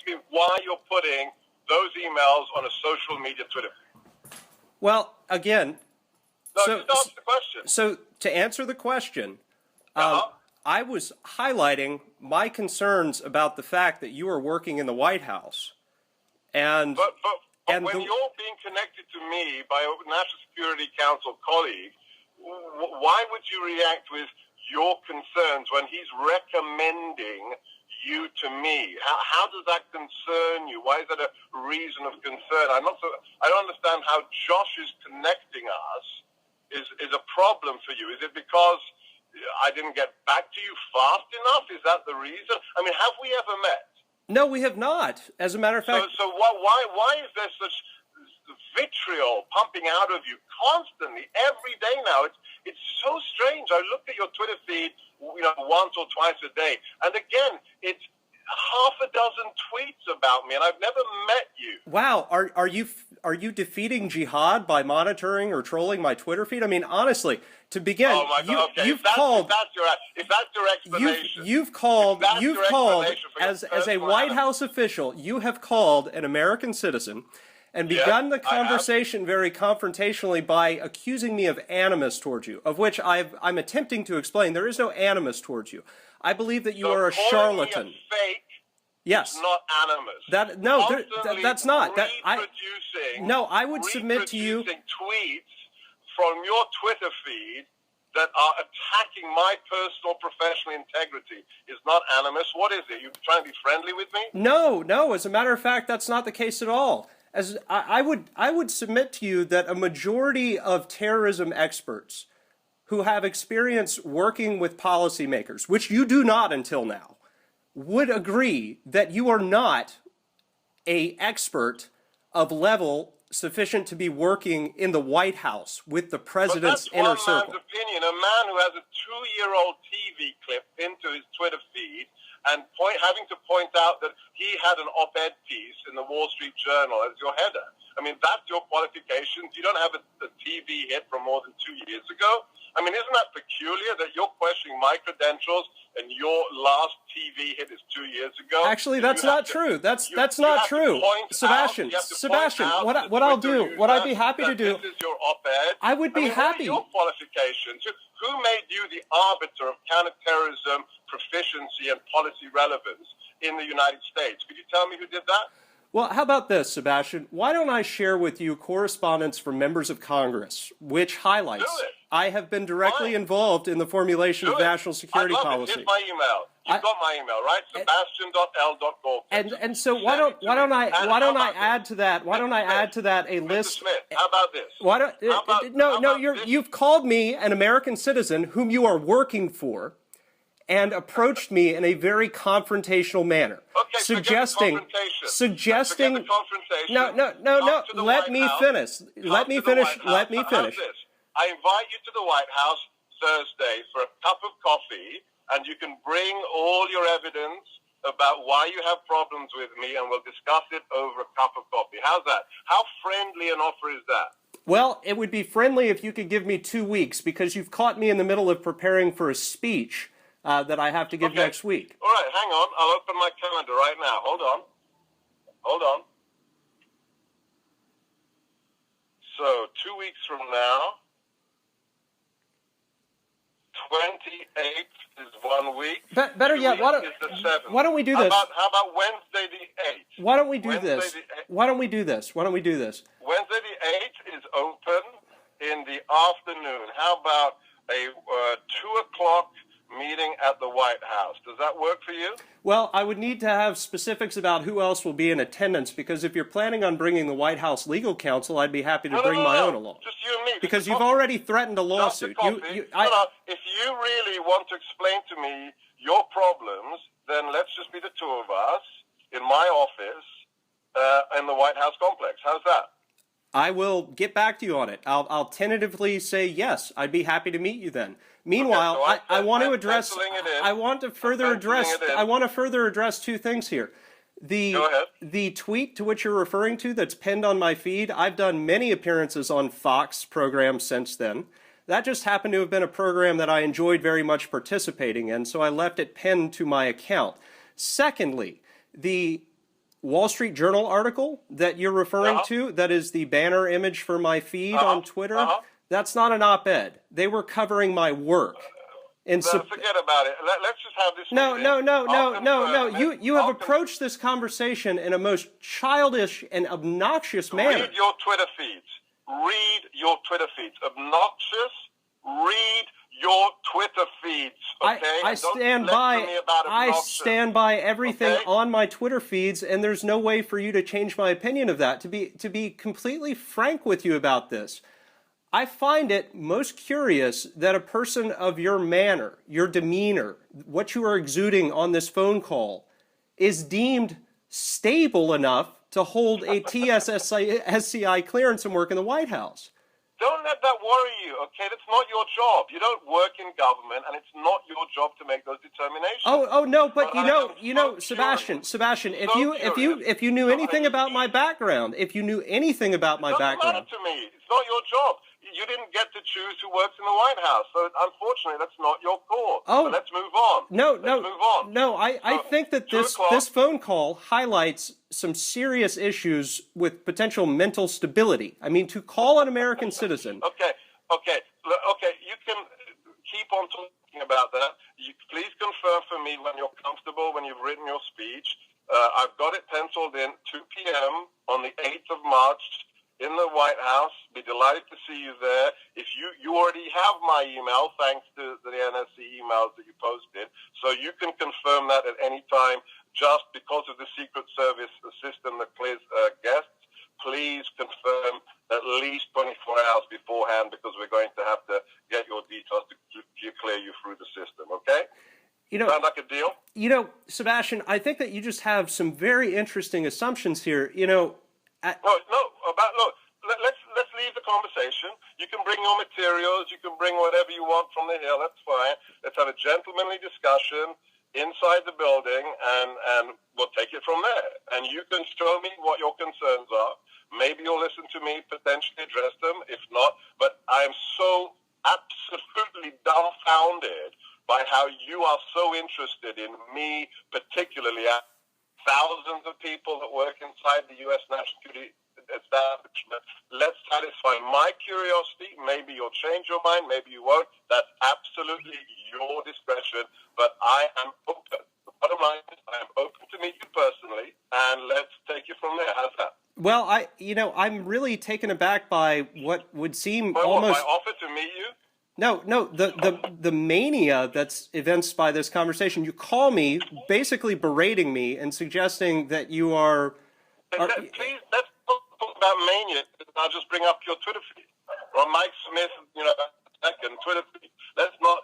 to me why you're putting those emails on a social media Twitter feed. Well, again, just answer the question. So to answer the question, I was highlighting my concerns about the fact that you are working in the White House. And But when you're being connected to me by a National Security Council colleague, why would you react with your concerns when he's recommending you to me? How does that concern you? Why is that a reason of concern? I don't understand how Josh is connecting us is a problem for you. Is it because I didn't get back to you fast enough? Is that the reason? I mean, have we ever met? No, we have not. As a matter of fact. So why is there such vitriol pumping out of you constantly every day now? It's so strange. I look at your Twitter feed, once or twice a day, and again, it's half a dozen tweets about me, and I've never met you. Wow, are you defeating jihad by monitoring or trolling my Twitter feed? I mean, honestly, to begin, oh my God, okay. If that's your explanation, you've called as a White House official, you have called an American citizen and begun the conversation very confrontationally by accusing me of animus towards you, of which I'm attempting to explain there is no animus towards you. I believe that you are a charlatan. Me a fake, yes, not animus. That's not. I would submit to you. Tweets from your Twitter feed that are attacking my personal professional integrity is not animus. What is it? You trying to be friendly with me? No. As a matter of fact, that's not the case at all. As I would submit to you that a majority of terrorism experts who have experience working with policymakers, which you do not until now, would agree that you are not an expert of level sufficient to be working in the White House with the president's inner circle. That's one man's opinion. A man who has a 2-year-old TV clip into his Twitter feed and having to point out that he had an op-ed piece in the Wall Street Journal as your header. I mean, that's your qualifications. You don't have a TV hit from more than 2 years ago. I mean, isn't that peculiar that you're questioning my credentials and your last TV hit is 2 years ago? Actually, that's not true. That's not true. Sebastian, what I'll do, what I'd be happy to do. This is your op-ed. I would be happy. What are your qualifications? Who made you the arbiter of counterterrorism proficiency and policy relevance in the United States? Could you tell me who did that? Well, how about this, Sebastian? Why don't I share with you correspondence from members of Congress, which highlights I have been directly involved in the formulation of national security policy. Here's my email. You've got my email, right? Sebastian.l.gorka. And so why don't I add to that? Why don't I add to that a list? Mr. Smith, how about this? You've called me an American citizen whom you are working for, and approached me in a very confrontational manner, suggesting. No. Let me finish. Let me finish. I invite you to the White House Thursday for a cup of coffee, and you can bring all your evidence about why you have problems with me, and we'll discuss it over a cup of coffee. How's that? How friendly an offer is that? Well, it would be friendly if you could give me 2 weeks, because you've caught me in the middle of preparing for a speech that I have to give next week. All right, hang on. I'll open my calendar right now. Hold on. So, 2 weeks from now, 28th is 1 week. Better yet, why don't we do this? How about Wednesday the 8th? Why don't we do this? Wednesday the 8th is open in the afternoon. How about a 2 o'clock meeting at the White House? Does that work for you? Well, I would need to have specifics about who else will be in attendance, because if you're planning on bringing the White House legal counsel, I'd be happy to bring my own along. Just you and me. Because you've already threatened a lawsuit. If you really want to explain to me your problems, then let's just be the two of us in my office in the White House complex. How's that? I will get back to you on it. I'll tentatively say yes. I'd be happy to meet you then. Meanwhile, I want to further address 2 things here. The tweet to which you're referring to that's pinned on my feed, I've done many appearances on Fox programs since then. That just happened to have been a program that I enjoyed very much participating in, so I left it pinned to my account. Secondly, the Wall Street Journal article that you're referring to, that is the banner image for my feed on Twitter, that's not an op-ed. They were covering my work. Forget about it. Let's just have this. No. You have approached this conversation in a most childish and obnoxious manner. Read your Twitter feeds. Read your Twitter feeds. Obnoxious. Read your Twitter feeds. Okay. I stand by everything on my Twitter feeds, and there's no way for you to change my opinion of that. To be completely frank with you about this, I find it most curious that a person of your manner, your demeanor, what you are exuding on this phone call is deemed stable enough to hold a TSSCI clearance and work in the White House. Don't let that worry you, okay? That's not your job. You don't work in government, and it's not your job to make those determinations. Oh no, but you know, Sebastian, if you knew anything about my background, if you knew anything about my background, it doesn't matter to me. It's not your job. You didn't get to choose who works in the White House, so unfortunately, that's not your call. So let's move on. No. I think that this phone call highlights some serious issues with potential mental stability. I mean, to call an American citizen. Okay. You can keep on talking about that. Please confirm for me when you're comfortable, when you've written your speech. I've got it penciled in 2 p.m. on the 8th of March. In the White House. Be delighted to see you there. If you already have my email, thanks to the NSC emails that you posted, so you can confirm that at any time. Just because of the Secret Service system that clears guests, please confirm at least 24 hours beforehand, because we're going to have to get your details to clear you through the system. Okay? Sound like a deal? Sebastian, I think that you just have some very interesting assumptions here. Let's leave the conversation. You can bring your materials. You can bring whatever you want from the Hill. That's fine. Let's have a gentlemanly discussion inside the building, and we'll take it from there. And you can show me what your concerns are. Maybe you'll listen to me, potentially address them. If not, but I am so absolutely dumbfounded by how you are so interested in me, particularly. Thousands of people that work inside the U.S. national security establishment. Let's satisfy my curiosity. Maybe you'll change your mind. Maybe you won't. That's absolutely your discretion. But I am open. The bottom line is I am open to meet you personally, and let's take it from there. How's that? Well, I'm really taken aback by what would seem almost... My offer to meet you? No, the mania that's evinced by this conversation. You call me, basically berating me and suggesting that you are... Please, let's talk about mania. I'll just bring up your Twitter feed. Or Mike Smith, second Twitter feed. Let's not...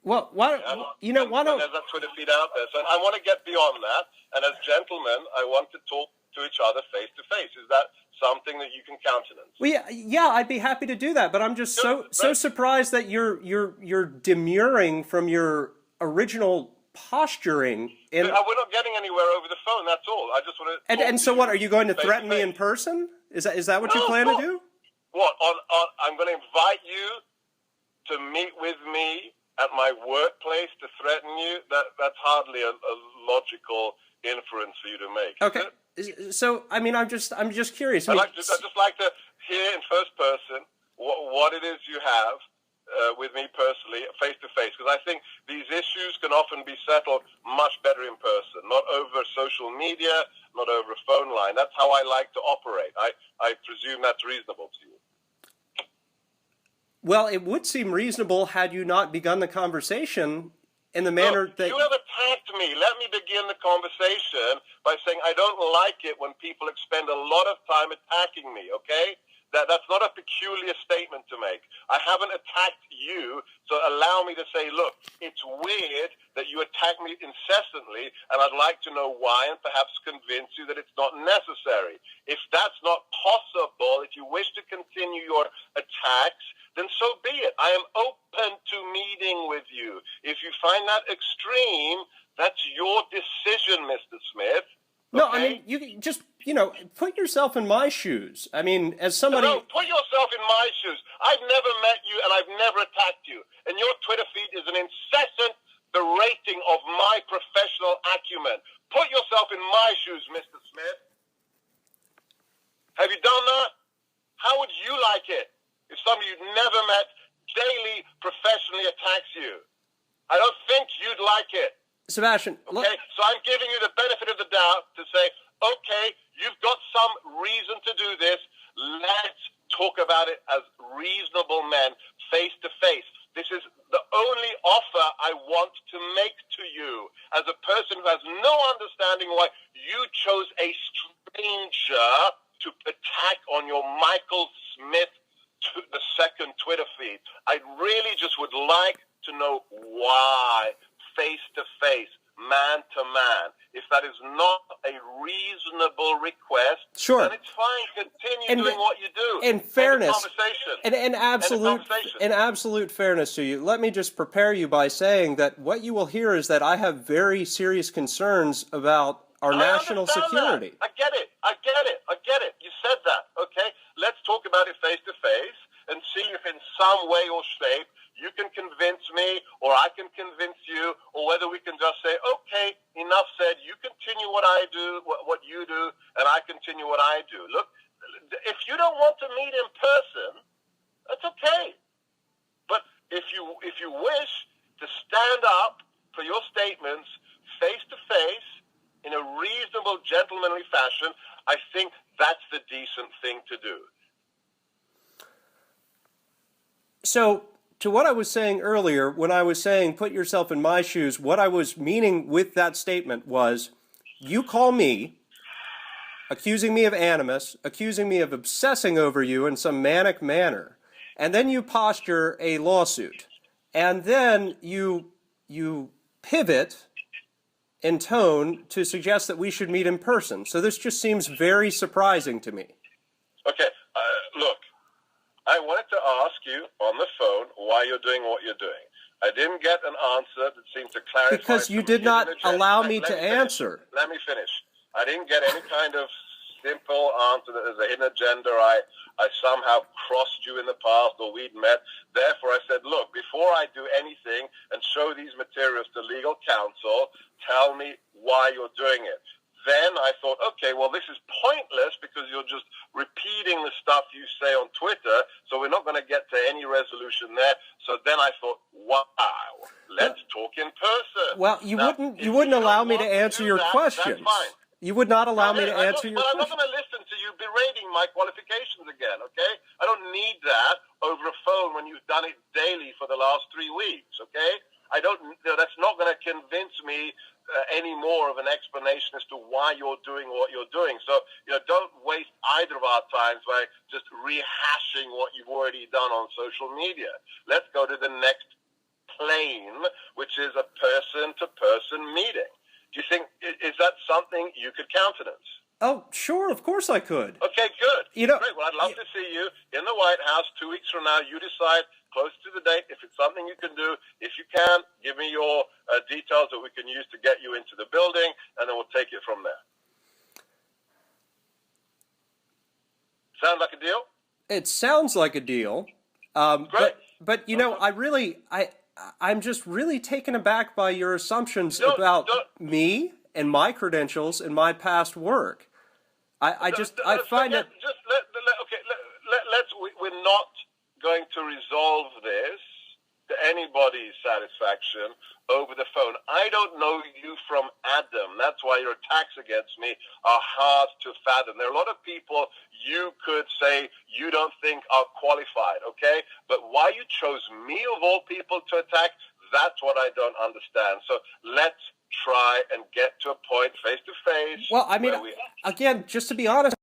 Well, why don't... There's that Twitter feed out there. So I want to get beyond that. And as gentlemen, I want to talk to each other face to face. Is that something that you can countenance? Well, yeah, I'd be happy to do that, but I'm just so surprised that you're demurring from your original posturing. We're not getting anywhere over the phone. That's all. I just want to. And so, what are you going to threaten me in person? Is that what you plan to do? What? I'm going to invite you to meet with me at my workplace to threaten you. That's hardly a logical inference for you to make. Okay. So, I mean, I'm just curious. I'd just like to hear in first person what it is you have with me personally, face to face, because I think these issues can often be settled much better in person, not over social media, not over a phone line. That's how I like to operate. I presume that's reasonable to you. Well, it would seem reasonable had you not begun the conversation in the manner that... You have attacked me. Let me begin the conversation by saying I don't like it when people expend a lot of time attacking me, okay? That's not a peculiar statement to make. I haven't attacked you, so allow me to say, look, it's weird that you attack me incessantly, and I'd like to know why and perhaps convince you that it's not necessary. If that's not possible, if you wish to continue your attacks, then so be it. I am open to meeting with you. If you find that extreme, that's your decision, Mr. Smith. No, okay? I mean, you just, put yourself in my shoes. I mean, as somebody... No, put yourself in my shoes. I've never met you and I've never attacked you. And your Twitter feed is an incessant the rating of my professional acumen. Put yourself in my shoes, Mr. Smith. Have you done that? How would you like it if somebody you'd never met daily professionally attacks you? I don't think you'd like it. Sebastian, okay, so I'm giving you the benefit of the doubt to say, okay, you've got some reason to do this. Let's talk about it as reasonable men, face to face. This is the only offer I want to make to you as a person who has no understanding why you chose a stranger to attack on your Michael Smith the second Twitter feed. I really just would like to know why, face to face, man to man. If that is not a reasonable request, sure, then it's fine. Continue doing what you do. In fairness, and absolute fairness to you, let me just prepare you by saying that what you will hear is that I have very serious concerns about our national security. I get it. You said that. Okay, let's talk about it face to face and see if in some way or shape you can convince me or I can convince you, or whether we can just say, okay, enough said, you continue what I do, what you do, and I continue what I do. Look, if you don't want to meet in person, that's okay. But if you wish to stand up for your statements face to face in a reasonable, gentlemanly fashion, I think that's the decent thing to do. So, to what I was saying earlier, when I was saying put yourself in my shoes, what I was meaning with that statement was, you call me, accusing me of animus, accusing me of obsessing over you in some manic manner, and then you posture a lawsuit, and then you pivot in tone to suggest that we should meet in person. So this just seems very surprising to me. Okay, look, I wanted to ask you on the phone why you're doing what you're doing. I didn't get an answer that seemed to clarify. Because you did not allow me to answer. Let me finish. I didn't get any kind of simple answer that there's a hidden agenda. I somehow crossed you in the past or we'd met. Therefore, I said, look, before I do anything and show these materials to legal counsel, tell me why you're doing it. Then I thought, okay, well, this is pointless because you're just repeating the stuff you say on Twitter, so we're not going to get to any resolution there. So then I thought, wow, let's talk in person. Well, you wouldn't allow me to answer your questions. That's fine. You would not allow me to answer your questions. But I'm not going to listen to you berating my qualifications again, okay? I don't need that over a phone when you've done it daily for the last 3 weeks, okay? That's not going to convince me any more of an explanation as to why you're doing what you're doing. So, don't waste either of our times by just rehashing what you've already done on social media. Let's go to the next plane, which is a person-to-person meeting. Do you think, is that something you could countenance? Oh, sure, of course I could. Okay, good. Great. Well, I'd love to see you in the White House 2 weeks from now. You decide close to the date if it's something you can do. If you can, give me your details that we can use to get you into the building, and then we'll take it from there. Sound like a deal? It sounds like a deal. Great. But I'm just really taken aback by your assumptions about me and my credentials and my past work. We're not going to resolve this to anybody's satisfaction over the phone. I don't know you from Adam. That's why your attacks against me are hard to fathom. There are a lot of people you could say you don't think are qualified, okay? But why you chose me of all people to attack, that's what I don't understand. So let's try and get to a point face to face. Well, I mean, again, just to be honest.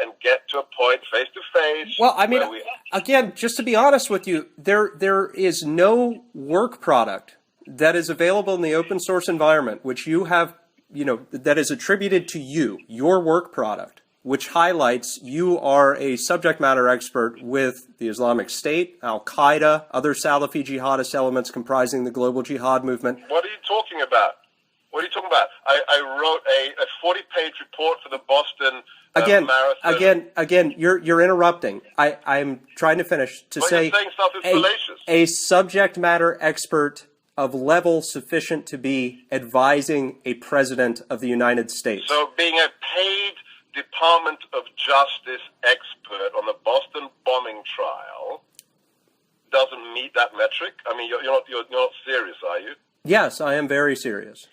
And get to a point face to face. Well, I mean, again, just to be honest with you, there is no work product that is available in the open source environment which you have, that is attributed to you, your work product, which highlights you are a subject matter expert with the Islamic State, Al-Qaeda, other Salafi jihadist elements comprising the global jihad movement. What are you talking about? What are you talking about? I wrote a 40-page report for the Boston Again, you're interrupting. I'm trying to finish to say you're saying stuff is fallacious. A subject matter expert of level sufficient to be advising a president of the United States. So being a paid Department of Justice expert on the Boston bombing trial doesn't meet that metric? I mean, you're not serious, are you? Yes, I am very serious.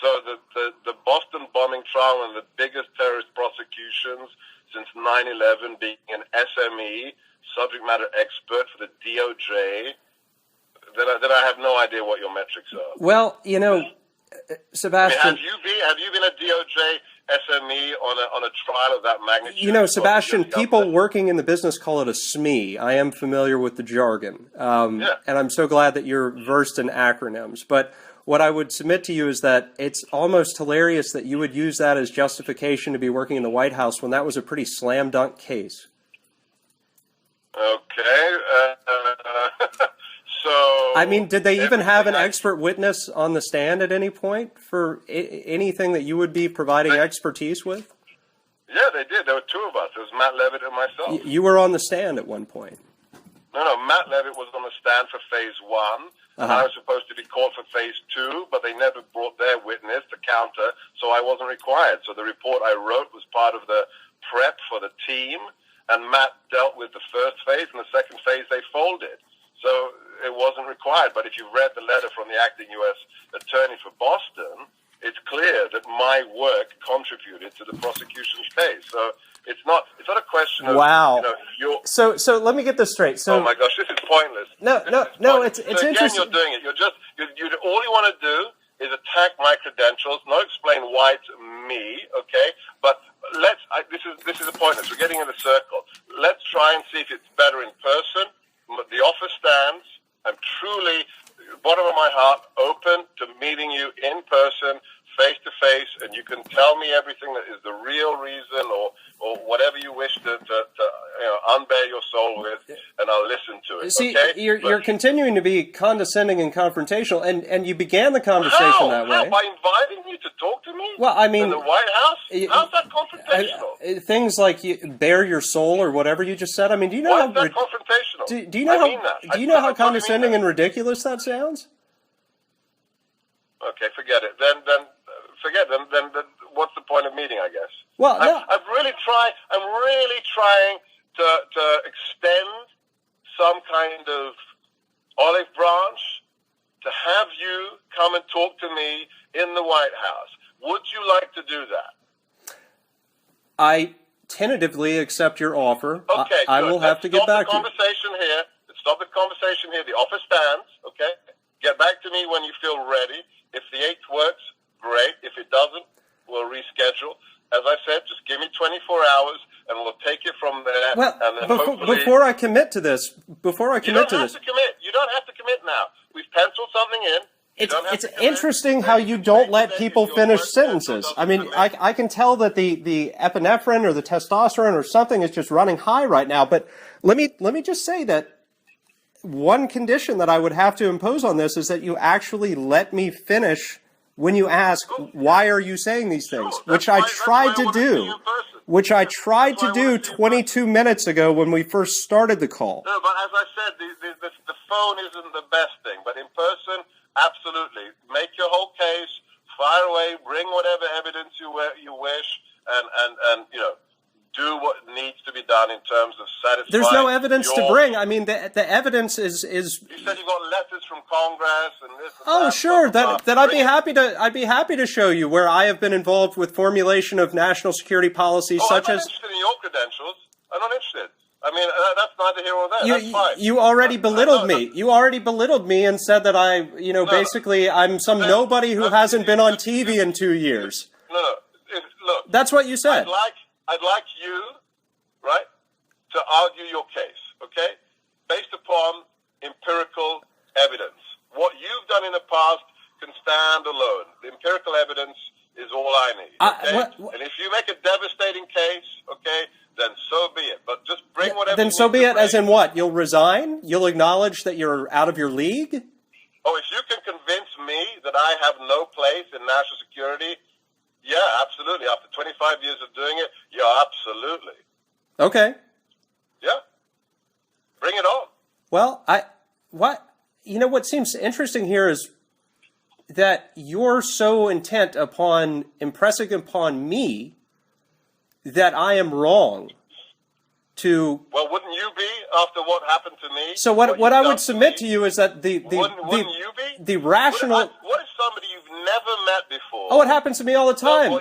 So the Boston bombing trial, one of the biggest terrorist prosecutions since 9/11, being an SME, subject matter expert for the DOJ, then I have no idea what your metrics are. Well, Sebastian, I mean, have you been a DOJ SME on a trial of that magnitude? Sebastian, people working in the business call it a SME. I am familiar with the jargon, and I'm so glad that you're versed in acronyms. But what I would submit to you is that it's almost hilarious that you would use that as justification to be working in the White House when that was a pretty slam dunk case. Okay. So, I mean, did they even have an expert witness on the stand at any point for anything that you would be providing expertise with? Yeah, they did. There were two of us. There was Matt Leavitt and myself. You were on the stand at one point. No, Matt Leavitt was on the stand for phase 1. And I was supposed to be called for phase 2, but they never brought their witness to counter, so I wasn't required. So the report I wrote was part of the prep for the team, and Matt dealt with the first phase, and the second phase they folded. So it wasn't required. But if you read the letter from the acting U.S. attorney for Boston, it's clear that my work contributed to the prosecution's case. So it's not a question of So let me get this straight. So oh my gosh, this is pointless. No, it's again, interesting. You're doing it. All you want to do is attack my credentials, not explain why it's me, okay? But this is a pointless. We're getting in a circle. Let's try and see if it's better in person. The offer stands. I'm truly, bottom of my heart, open to meeting you in person, face to face, and you can tell me everything that is the real reason or whatever you wish to unbear your soul with, and I'll listen to it. See, okay? you're continuing to be condescending and confrontational, and you began the conversation that way. By inviting you to talk to me? Well, I mean, in the White House? How's that confrontational? Things like bare your soul or whatever you just said. I mean, do you know Why is that confrontational? Do you know how condescending and ridiculous that sounds? Okay, forget it. Then what's the point of meeting, I guess? Well, no. I'm really trying to extend some kind of olive branch to have you come and talk to me in the White House. Would you like to do that? I tentatively accept your offer. Okay, I will have to get back to you. Let's stop the conversation here. The offer stands, okay? Get back to me when you feel ready. If the 8th works, great. If it doesn't, we'll reschedule. As I said, just give me 24 hours, and we'll take it from there. Well, and then before I commit to this, you don't have to commit now. We've penciled something in. It's interesting how you don't let people finish sentences. I mean, I can tell that the epinephrine or the testosterone or something is just running high right now. But let me just say that one condition that I would have to impose on this is that you actually let me finish when you ask, why are you saying these things? Which I tried to do. Which I tried to do 22 minutes ago when we first started the call. No, but as I said, the phone isn't the best thing. But in person, absolutely. Make your whole case, fire away, bring whatever evidence you wish, and do what needs to be done in terms of satisfying. There's no evidence to bring. I mean, the evidence is. You said you got letters from Congress and this. And oh, that, sure. That I'd be happy to show you where I have been involved with formulation of national security policies, such I'm as. not interested in your credentials. I'm not interested. I mean, that's neither here or there. That's fine. You already belittled me. You already belittled me and said that basically I'm some nobody who hasn't been on TV in 2 years. No. Look. That's what you said. I'd like you, right, to argue your case, okay, based upon empirical evidence. What you've done in the past can stand alone. The empirical evidence is all I need, okay? And if you make a devastating case, okay, then so be it. But just bring whatever. Then so be it. As in what? You'll resign? You'll acknowledge that you're out of your league? Oh, if you can convince me that I have no place in national security, Yeah, absolutely. After 25 years of doing it, yeah, absolutely. Okay. Yeah. Bring it on. Well, what seems interesting here is that you're so intent upon impressing upon me that I am wrong to... Well, wouldn't you be after what happened to me? So what I would submit to you is that wouldn't you be? the rational... What if somebody you've never met before? Oh, it happens to me all the time.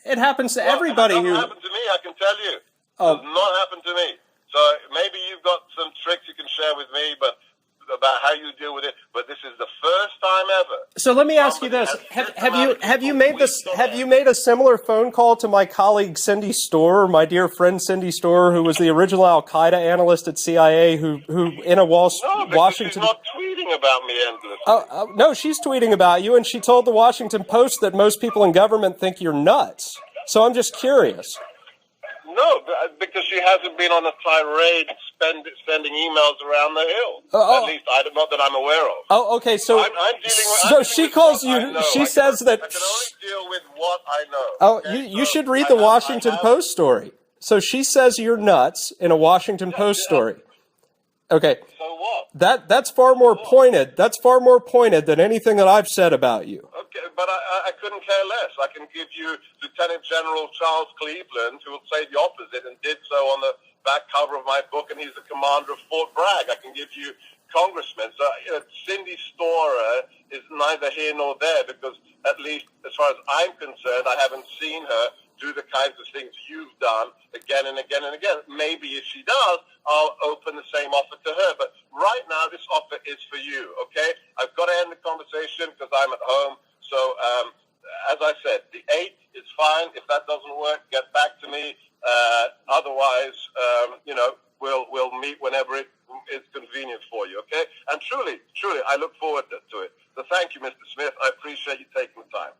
It happens to everybody who... It doesn't who... happen to me, I can tell you. Oh. It does not happen to me. So maybe you've got some tricks you can share with me, but about how you deal with it. But this is the first time ever. So let me ask you this: Have you made a similar phone call to my colleague Cindy Storr, my dear friend Cindy Storr, who was the original Al Qaeda analyst at CIA, who in a Washington... she's not tweeting about me endlessly. No, she's tweeting about you, and she told the Washington Post that most people in government think you're nuts. So I'm just curious. No, because she hasn't been on a tirade sending emails around the hill. At least not that I'm aware of. Oh, okay. So, she calls you. She says that. I can only deal with what I know. Oh, okay? you should read the Washington Post story. So she says you're nuts in a Washington Post story. Okay. So what? That's far more pointed. That's far more pointed than anything that I've said about you. Okay, but I couldn't care less. I can give you Lieutenant General Charles Cleveland, who will say the opposite and did so on the back cover of my book, and he's the commander of Fort Bragg. I can give you congressmen. So Cindy Storr is neither here nor there, because at least as far as I'm concerned, I haven't seen her do the kinds of things you've done again and again and again. Maybe if she does, I'll open the same offer to her. But right now, this offer is for you, okay? I've got to end the conversation because I'm at home. So, as I said, the 8th is fine. If that doesn't work, get back to me. Otherwise, we'll meet whenever it is convenient for you, okay? And truly, I look forward to it. So thank you, Mr. Smith. I appreciate you taking the time.